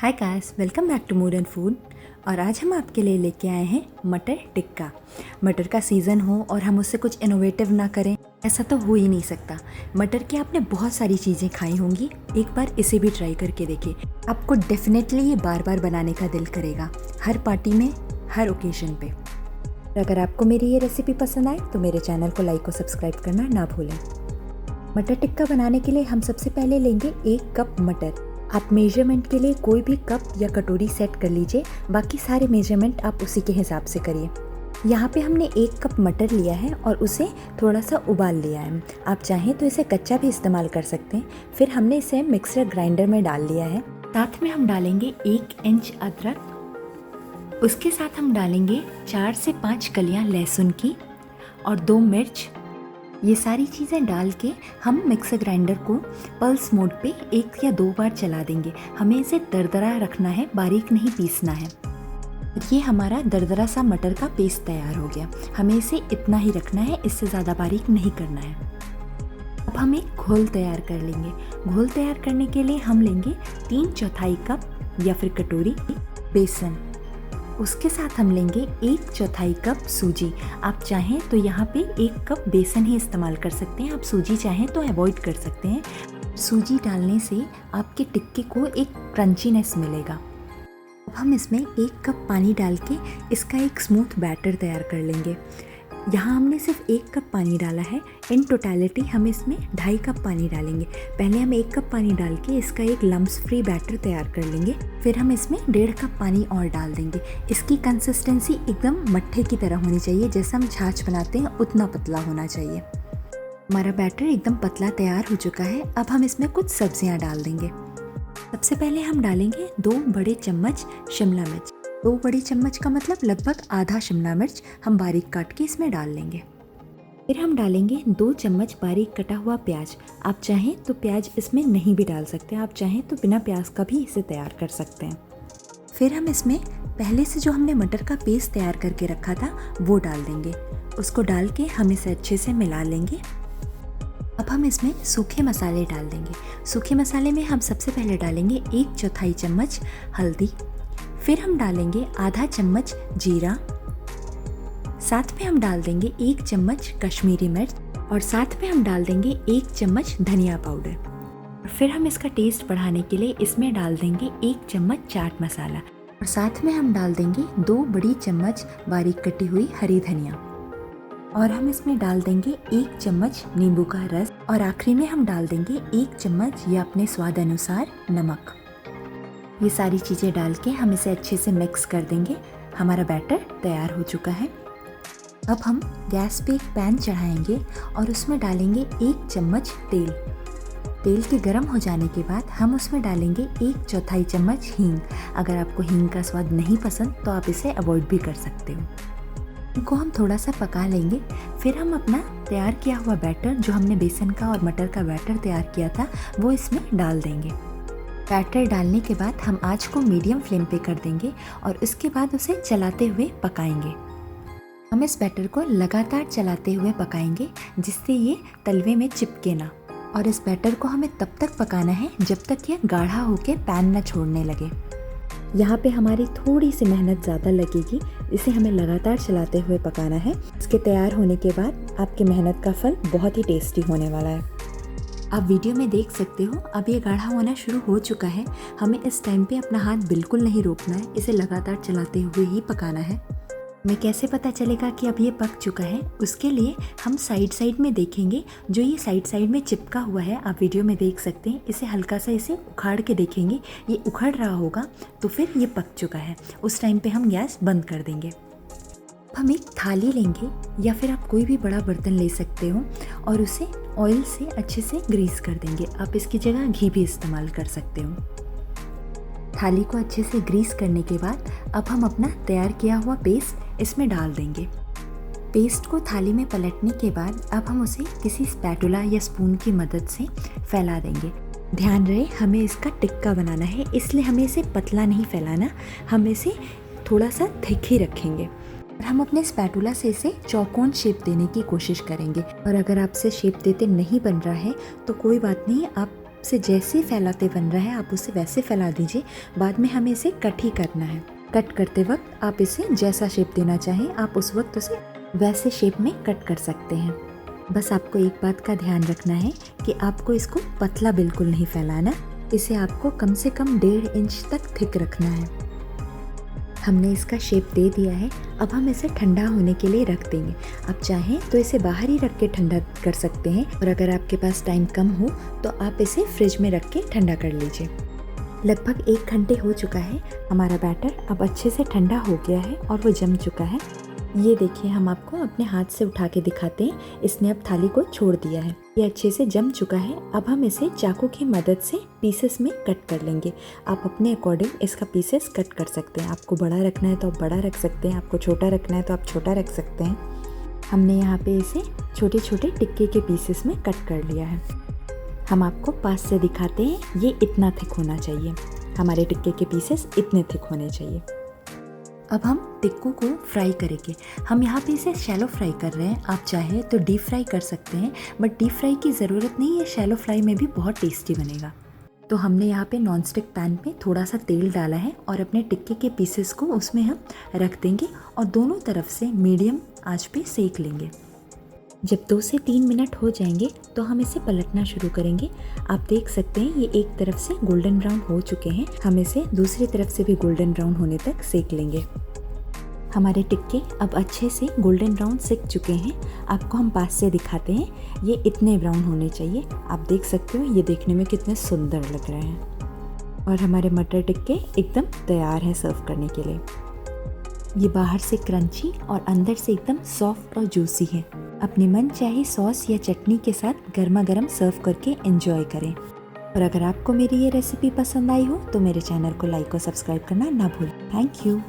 Hi guys, welcome back to modern food. और आज हम आपके लिए लेके आए हैं मटर टिक्का। मटर का सीज़न हो और हम उससे कुछ इनोवेटिव ना करें, ऐसा तो हो ही नहीं सकता। मटर की आपने बहुत सारी चीज़ें खाई होंगी, एक बार इसे भी ट्राई करके देखिए। आपको डेफिनेटली ये बार बार बनाने का दिल करेगा, हर पार्टी में, हर ओकेजन पे। अगर आपको मेरी ये रेसिपी पसंद आए तो मेरे चैनल को लाइक और सब्सक्राइब करना ना भूलें। मटर टिक्का बनाने के लिए हम सबसे पहले लेंगे 1 कप मटर। आप मेजरमेंट के लिए कोई भी कप या कटोरी सेट कर लीजिए, बाकी सारे मेजरमेंट आप उसी के हिसाब से करिए। यहाँ पे हमने 1 कप मटर लिया है और उसे थोड़ा सा उबाल लिया है। आप चाहें तो इसे कच्चा भी इस्तेमाल कर सकते हैं। फिर हमने इसे मिक्सर ग्राइंडर में डाल लिया है। साथ में हम डालेंगे 1 इंच अदरक, उसके साथ हम डालेंगे 4 से 5 कलियाँ लहसुन की और 2 मिर्च। ये सारी चीज़ें डाल के हम मिक्सर ग्राइंडर को पल्स मोड पे 1 या 2 बार चला देंगे। हमें इसे दरदरा रखना है, बारीक नहीं पीसना है। ये हमारा दरदरा सा मटर का पेस्ट तैयार हो गया। हमें इसे इतना ही रखना है, इससे ज़्यादा बारीक नहीं करना है। अब हम एक घोल तैयार कर लेंगे। घोल तैयार करने के लिए हम लेंगे 3/4 कप या फिर कटोरी बेसन। उसके साथ हम लेंगे 1/4 कप सूजी। आप चाहें तो यहाँ पे 1 कप बेसन ही इस्तेमाल कर सकते हैं, आप सूजी चाहें तो अवॉइड कर सकते हैं। सूजी डालने से आपके टिक्के को एक क्रंचीनेस मिलेगा। अब हम इसमें 1 कप पानी डाल के इसका एक स्मूथ बैटर तैयार कर लेंगे। यहाँ हमने सिर्फ 1 कप पानी डाला है, इन टोटलिटी हम इसमें 2.5 कप पानी डालेंगे। पहले हम 1 कप पानी डाल के इसका एक लम्स फ्री बैटर तैयार कर लेंगे। फिर हम इसमें 1.5 कप पानी और डाल देंगे। इसकी कंसिस्टेंसी एकदम मट्ठे की तरह होनी चाहिए, जैसे हम छाछ बनाते हैं उतना पतला होना चाहिए। हमारा बैटर एकदम पतला तैयार हो चुका है। अब हम इसमें कुछ सब्जियाँ डाल देंगे। सबसे पहले हम डालेंगे 2 बड़े चम्मच शिमला मिर्च। 2 बड़ी चम्मच का मतलब लगभग आधा शिमला मिर्च हम बारीक काट के इसमें डाल लेंगे। फिर हम डालेंगे 2 चम्मच बारीक कटा हुआ प्याज। आप चाहें तो प्याज इसमें नहीं भी डाल सकते, आप चाहें तो बिना प्याज का भी इसे तैयार कर सकते हैं। फिर हम इसमें पहले से जो हमने मटर का पेस्ट तैयार करके रखा था वो डाल देंगे। उसको डाल के हम इसे अच्छे से मिला लेंगे। अब हम इसमें सूखे मसाले डाल देंगे। सूखे मसाले में हम सबसे पहले डालेंगे 1/4 चम्मच हल्दी। फिर हम डालेंगे आधा चम्मच जीरा। साथ में हम डाल देंगे 1 चम्मच कश्मीरी मिर्च और साथ में हम डाल देंगे 1 चम्मच धनिया पाउडर। और फिर हम इसका टेस्ट बढ़ाने के लिए इसमें डाल देंगे 1 चम्मच चाट मसाला और साथ में हम डाल देंगे 2 बड़ी चम्मच बारीक कटी हुई हरी धनिया। और हम इसमें डाल देंगे 1 चम्मच नींबू का रस और आखिरी में हम डाल देंगे 1 चम्मच या अपने स्वाद अनुसार नमक। ये सारी चीज़ें डाल के हम इसे अच्छे से मिक्स कर देंगे। हमारा बैटर तैयार हो चुका है। अब हम गैस पे एक पैन चढ़ाएंगे और उसमें डालेंगे 1 चम्मच तेल। तेल के गर्म हो जाने के बाद हम उसमें डालेंगे 1/4 चम्मच हींग। अगर आपको हींग का स्वाद नहीं पसंद तो आप इसे अवॉइड भी कर सकते हो। इनको हम थोड़ा सा पका लेंगे। फिर हम अपना तैयार किया हुआ बैटर, जो हमने बेसन का और मटर का बैटर तैयार किया था, वो इसमें डाल देंगे। बैटर डालने के बाद हम आंच को मीडियम फ्लेम पे कर देंगे और उसके बाद उसे चलाते हुए पकाएंगे। हम इस बैटर को लगातार चलाते हुए पकाएंगे जिससे ये तलवे में चिपके ना। और इस बैटर को हमें तब तक पकाना है जब तक ये गाढ़ा होके पैन न छोड़ने लगे। यहाँ पे हमारी थोड़ी सी मेहनत ज़्यादा लगेगी, इसे हमें लगातार चलाते हुए पकाना है। इसके तैयार होने के बाद आपकी मेहनत का फल बहुत ही टेस्टी होने वाला है। आप वीडियो में देख सकते हो, अब ये गाढ़ा होना शुरू हो चुका है। हमें इस टाइम पे अपना हाथ बिल्कुल नहीं रोकना है, इसे लगातार चलाते हुए ही पकाना है। हमें कैसे पता चलेगा कि अब ये पक चुका है? उसके लिए हम साइड में देखेंगे। जो ये साइड में चिपका हुआ है, आप वीडियो में देख सकते हैं, इसे हल्का सा इसे उखाड़ के देखेंगे। ये उखड़ रहा होगा तो फिर ये पक चुका है। उस टाइम पे हम गैस बंद कर देंगे। हम एक थाली लेंगे या फिर आप कोई भी बड़ा बर्तन ले सकते हो और उसे ऑयल से अच्छे से ग्रीस कर देंगे। आप इसकी जगह घी भी इस्तेमाल कर सकते हो। थाली को अच्छे से ग्रीस करने के बाद अब हम अपना तैयार किया हुआ पेस्ट इसमें डाल देंगे। पेस्ट को थाली में पलटने के बाद अब हम उसे किसी स्पैटुला या स्पून की मदद से फैला देंगे। ध्यान रहे, हमें इसका टिक्का बनाना है, इसलिए हमें इसे पतला नहीं फैलाना, हम इसे थोड़ा सा थिक ही रखेंगे। हम अपने स्पैटुला से इसे चौकोन शेप देने की कोशिश करेंगे। और अगर आपसे शेप देते नहीं बन रहा है तो कोई बात नहीं, आप से जैसे फैलाते बन रहा है आप उसे वैसे फैला दीजिए। बाद में हमें इसे कट ही करना है। कट करते वक्त आप इसे जैसा शेप देना चाहें आप उस वक्त उसे वैसे शेप में कट कर सकते हैं। बस आपको एक बात का ध्यान रखना है कि आपको इसको पतला बिल्कुल नहीं फैलाना, इसे आपको कम से कम 1.5 इंच तक थिक रखना है। हमने इसका शेप दे दिया है। अब हम इसे ठंडा होने के लिए रख देंगे। आप चाहें तो इसे बाहर ही रख के ठंडा कर सकते हैं, और अगर आपके पास टाइम कम हो तो आप इसे फ्रिज में रख के ठंडा कर लीजिए। लगभग 1 घंटे हो चुका है। हमारा बैटर अब अच्छे से ठंडा हो गया है और वो जम चुका है। ये देखिए, हम आपको अपने हाथ से उठा के दिखाते हैं। इसने अब थाली को छोड़ दिया है। ये अच्छे से जम चुका है। अब हम इसे चाकू की मदद से पीसेस में कट कर लेंगे। आप अपने अकॉर्डिंग इसका पीसेस कट कर सकते हैं। आपको बड़ा रखना है तो आप बड़ा रख सकते हैं, आपको छोटा रखना है तो आप छोटा रख सकते हैं। हमने यहाँ पे इसे छोटे छोटे टिक्के के पीसेस में कट कर लिया है। हम आपको पास से दिखाते हैं। ये इतना थिक होना चाहिए। हमारे टिक्के के पीसेस इतने थिक होने चाहिए। अब हम टिक्कों को फ्राई करेंगे। हम यहाँ पे इसे शैलो फ्राई कर रहे हैं। आप चाहे तो डीप फ्राई कर सकते हैं, बट डीप फ्राई की ज़रूरत नहीं है। शैलो फ्राई में भी बहुत टेस्टी बनेगा। तो हमने यहाँ पे नॉन स्टिक पैन में थोड़ा सा तेल डाला है और अपने टिक्के के पीसेस को उसमें हम रख देंगे और दोनों तरफ से मीडियम आंच पे सेक लेंगे। जब 2 से 3 मिनट हो जाएंगे तो हम इसे पलटना शुरू करेंगे। आप देख सकते हैं ये एक तरफ से गोल्डन ब्राउन हो चुके हैं। हम इसे दूसरी तरफ से भी गोल्डन ब्राउन होने तक सेक लेंगे। हमारे टिक्के अब अच्छे से गोल्डन ब्राउन सिक चुके हैं। आपको हम पास से दिखाते हैं। ये इतने ब्राउन होने चाहिए। आप देख सकते हो ये देखने में कितने सुंदर लग रहे हैं। और हमारे मटर टिक्के एकदम तैयार हैं सर्व करने के लिए। ये बाहर से क्रंची और अंदर से एकदम सॉफ्ट और जूसी है। अपने मन चाहे सॉस या चटनी के साथ गर्मा गर्म सर्व करके एंजॉय करें। और अगर आपको मेरी ये रेसिपी पसंद आई हो तो मेरे चैनल को लाइक और सब्सक्राइब करना ना भूलें। Thank you.